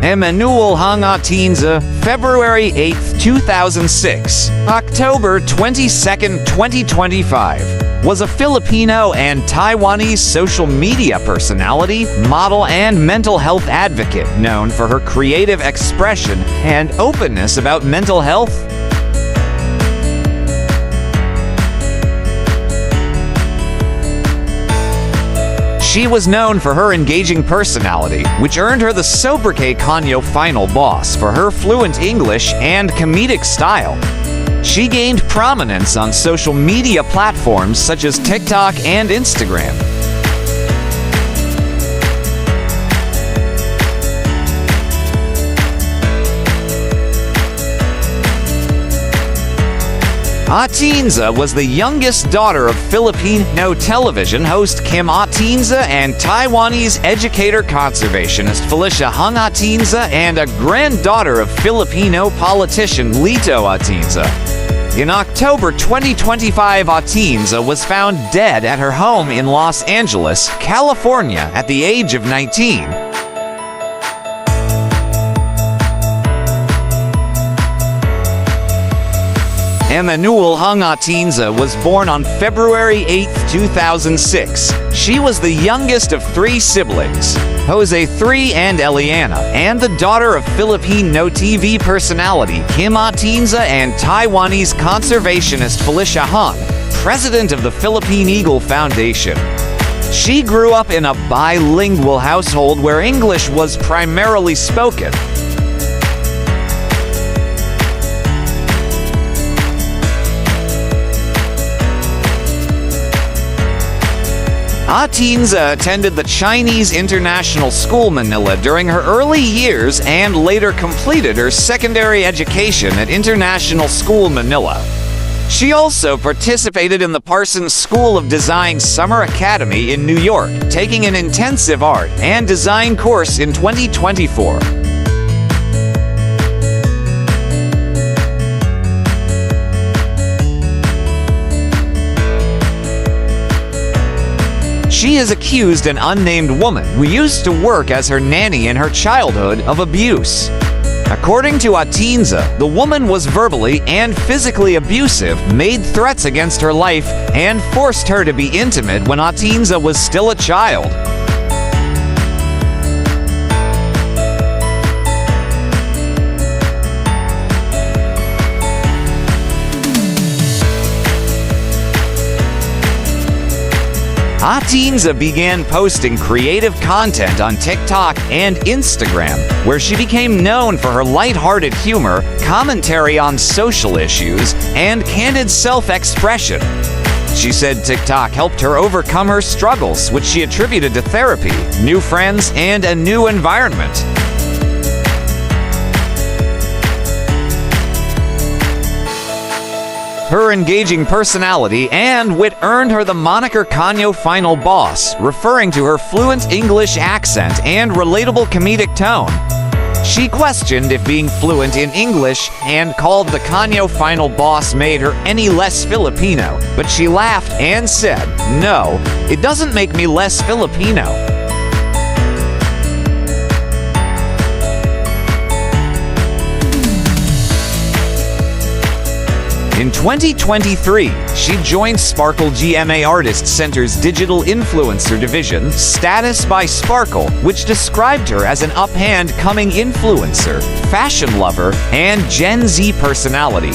Emmanuelle hung Atienza, February 8, 2006. October 22, 2025. Was a Filipino and Taiwanese social media personality, model, and mental health advocate known for her creative expression and openness about mental health. She was known for her engaging personality, which earned her the sobriquet Conyo Final Boss for her fluent English and comedic style. She gained prominence on social media platforms such as TikTok and Instagram. Atienza was the youngest daughter of Filipino television host Kim Atienza and Taiwanese educator conservationist Felicia Hung Atienza, and a granddaughter of Filipino politician Lito Atienza. In October 2025, Atienza was found dead at her home in Los Angeles, California at the age of 19. Emmanuelle Hung Atienza was born on February 8, 2006. She was the youngest of three siblings, Jose III and Eliana, and the daughter of Filipino TV personality Kim Atienza and Taiwanese conservationist Felicia Hung, president of the Philippine Eagle Foundation. She grew up in a bilingual household where English was primarily spoken. Atienza attended the Chinese International School Manila during her early years and later completed her secondary education at International School Manila. She also participated in the Parsons School of Design Summer Academy in New York, taking an intensive art and design course in 2024. She has accused an unnamed woman who used to work as her nanny in her childhood of abuse. According to Atienza, the woman was verbally and physically abusive, made threats against her life, and forced her to be intimate when Atienza was still a child. Atienza began posting creative content on TikTok and Instagram, where she became known for her lighthearted humor, commentary on social issues, and candid self-expression. She said TikTok helped her overcome her struggles, which she attributed to therapy, new friends, and a new environment. Her engaging personality and wit earned her the moniker Conyo Final Boss, referring to her fluent English accent and relatable comedic tone. She questioned if being fluent in English and called the Conyo Final Boss made her any less Filipino, but she laughed and said, "No, it doesn't make me less Filipino." In 2023, she joined Sparkle GMA Artist Center's digital influencer division, Status by Sparkle, which described her as an up-and-coming influencer, fashion lover, and Gen Z personality.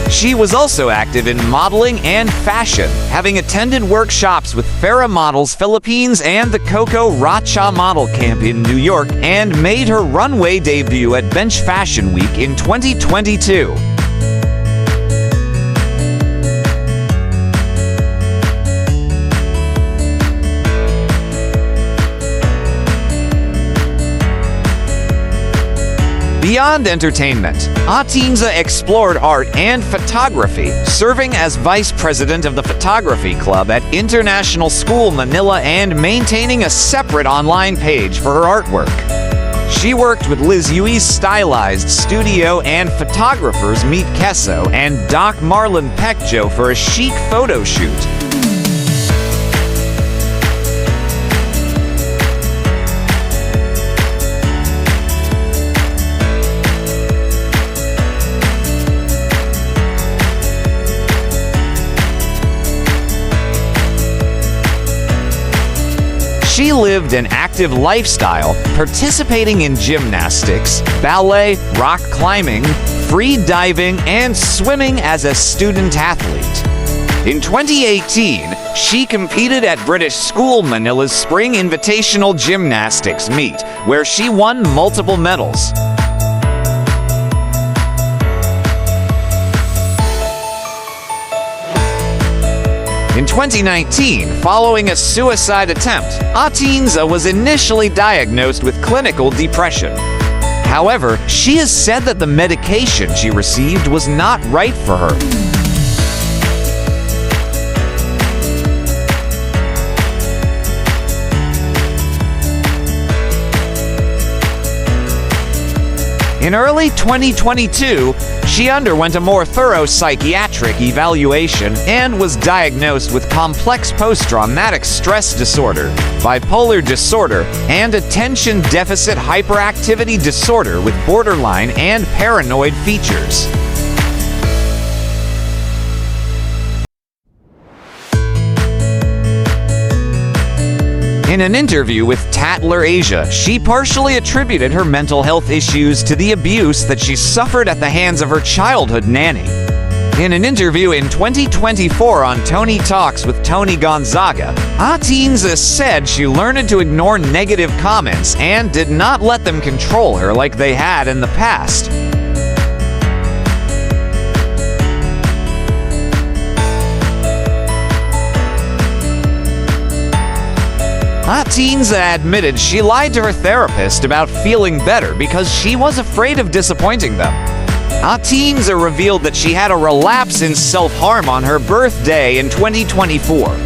She was also active in modeling and fashion, having attended workshops with Farrah Models Philippines and the Coco Rocha Model Camp in New York, and made her runway debut at Bench Fashion Week in 2022. Beyond entertainment, Atienza explored art and photography, serving as vice president of the photography club at International School Manila and maintaining a separate online page for her artwork. She worked with Liz Yui's stylized studio and photographers Meet Kesso and Doc Marlon Pecjo for a chic photo shoot. She lived an active lifestyle, participating in gymnastics, ballet, rock climbing, free diving, and swimming as a student athlete. In 2018, she competed at British School Manila's Spring Invitational Gymnastics meet, where she won multiple medals. In 2019, following a suicide attempt, Atienza was initially diagnosed with clinical depression. However, she has said that the medication she received was not right for her. In early 2022, she underwent a more thorough psychiatric evaluation and was diagnosed with complex post-traumatic stress disorder, bipolar disorder, and attention deficit hyperactivity disorder with borderline and paranoid features. In an interview with Tatler Asia, she partially attributed her mental health issues to the abuse that she suffered at the hands of her childhood nanny. In an interview in 2024 on Tony Talks with Tony Gonzaga, Atienza said she learned to ignore negative comments and did not let them control her like they had in the past. Atienza admitted she lied to her therapist about feeling better because she was afraid of disappointing them. Atienza revealed that she had a relapse in self-harm on her birthday in 2024.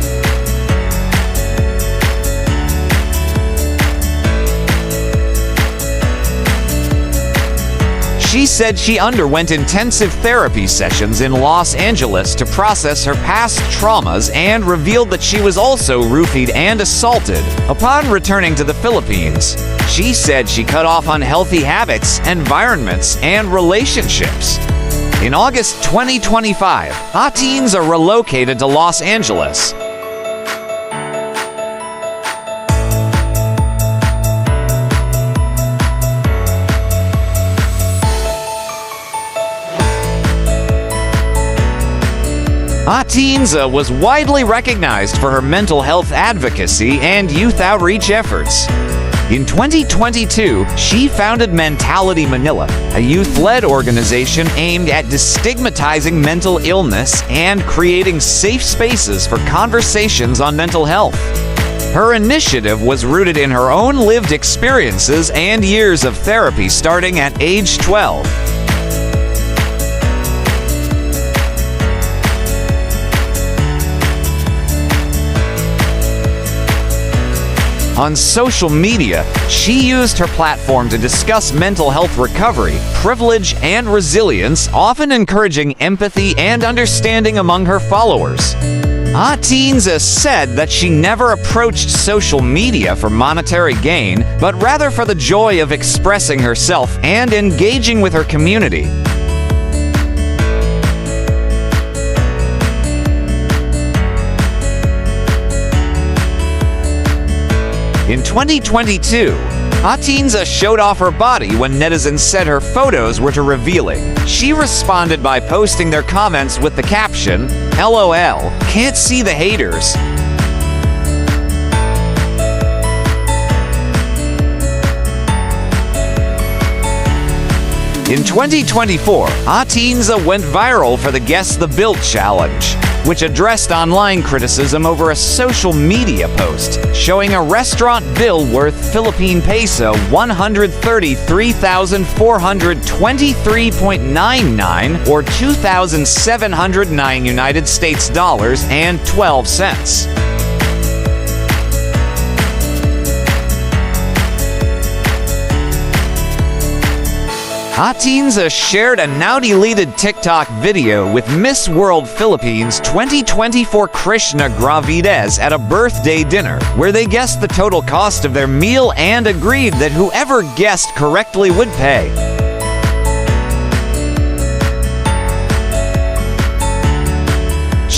She said she underwent intensive therapy sessions in Los Angeles to process her past traumas and revealed that she was also roofied and assaulted upon returning to the Philippines. She said she cut off unhealthy habits, environments, and relationships. In August 2025, Atienza relocated to Los Angeles. Atienza was widely recognized for her mental health advocacy and youth outreach efforts. In 2022, she founded Mentality Manila, a youth-led organization aimed at destigmatizing mental illness and creating safe spaces for conversations on mental health. Her initiative was rooted in her own lived experiences and years of therapy starting at age 12. On social media, she used her platform to discuss mental health recovery, privilege, and resilience, often encouraging empathy and understanding among her followers. Atienza said that she never approached social media for monetary gain, but rather for the joy of expressing herself and engaging with her community. In 2022, Atienza showed off her body when netizens said her photos were too revealing. She responded by posting their comments with the caption, "LOL, can't see the haters." In 2024, Atienza went viral for the Guess the Bill challenge, which addressed online criticism over a social media post showing a restaurant bill worth Philippine peso 133,423.99 or 2,709 United States dollars and 12 cents. Atienza shared a now-deleted TikTok video with Miss World Philippines 2024 Krishna Gravidez at a birthday dinner, where they guessed the total cost of their meal and agreed that whoever guessed correctly would pay.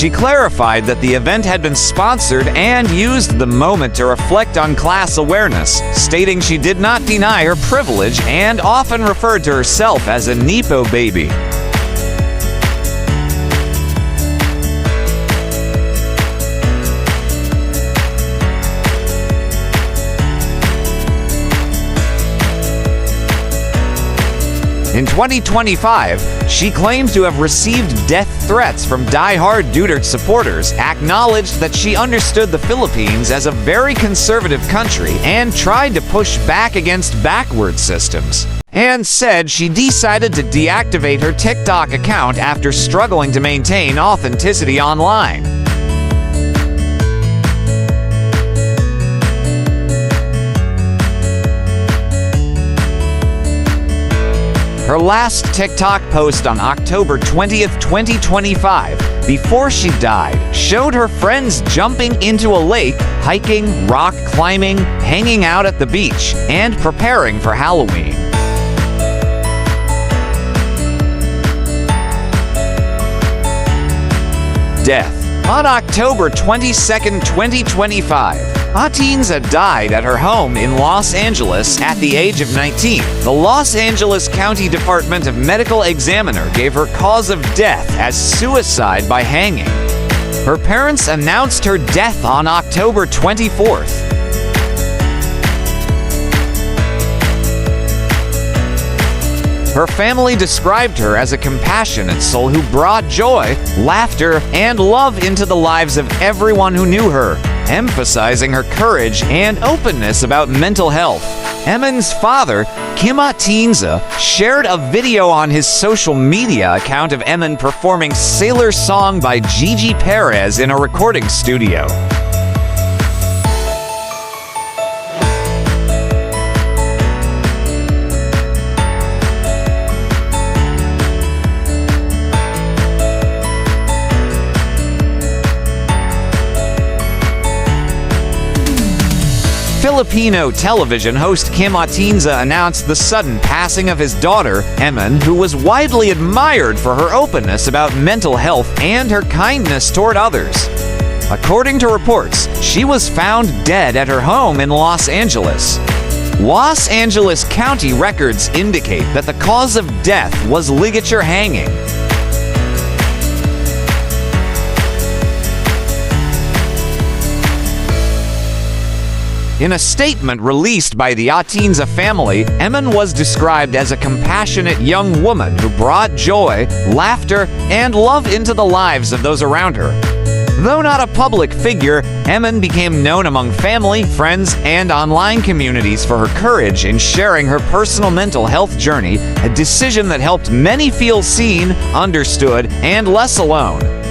She clarified that the event had been sponsored and used the moment to reflect on class awareness, stating she did not deny her privilege and often referred to herself as a Nepo baby. In 2025, she claimed to have received death threats from die-hard Duterte supporters, acknowledged that she understood the Philippines as a very conservative country and tried to push back against backward systems, and said she decided to deactivate her TikTok account after struggling to maintain authenticity online. Her last TikTok post on October 20th, 2025, before she died, showed her friends jumping into a lake, hiking, rock climbing, hanging out at the beach, and preparing for Halloween. Death. On October 22nd, 2025, Atienza died at her home in Los Angeles at the age of 19. The Los Angeles County Department of Medical Examiner gave her cause of death as suicide by hanging. Her parents announced her death on October 24th. Her family described her as a compassionate soul who brought joy, laughter, and love into the lives of everyone who knew her, emphasizing her courage and openness about mental health. Emman's father, Kim Atienza, shared a video on his social media account of Emman performing Sailor Song by Gigi Perez in a recording studio. Filipino television host Kim Atienza announced the sudden passing of his daughter, Emman, who was widely admired for her openness about mental health and her kindness toward others. According to reports, she was found dead at her home in Los Angeles. Los Angeles County records indicate that the cause of death was ligature hanging. In a statement released by the Atienza family, Emman was described as a compassionate young woman who brought joy, laughter, and love into the lives of those around her. Though not a public figure, Emman became known among family, friends, and online communities for her courage in sharing her personal mental health journey, a decision that helped many feel seen, understood, and less alone.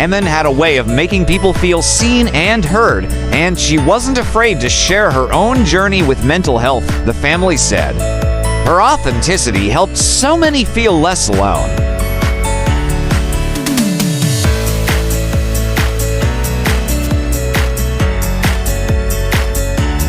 Emman had a way of making people feel seen and heard, and she wasn't afraid to share her own journey with mental health, the family said. Her authenticity helped so many feel less alone.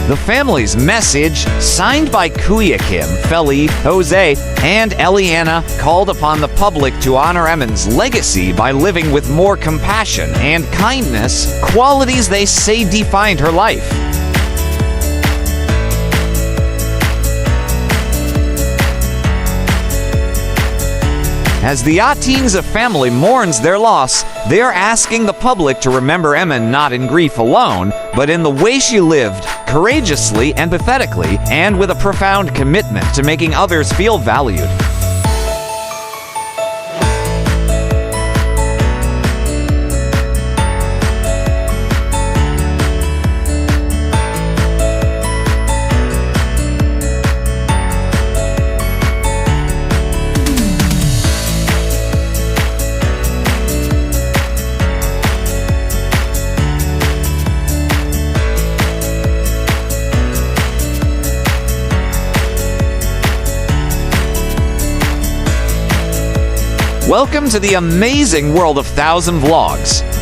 The family's message, signed by Kuya Kim, Feli, Jose, and Eliana, called upon the public to honor Emman's legacy by living with more compassion and kindness, qualities they say defined her life. As the Atienza family mourns their loss, they are asking the public to remember Emman not in grief alone, but in the way she lived, courageously, empathetically, and with a profound commitment to making others feel valued. Welcome to the amazing world of 1000 Vlogs.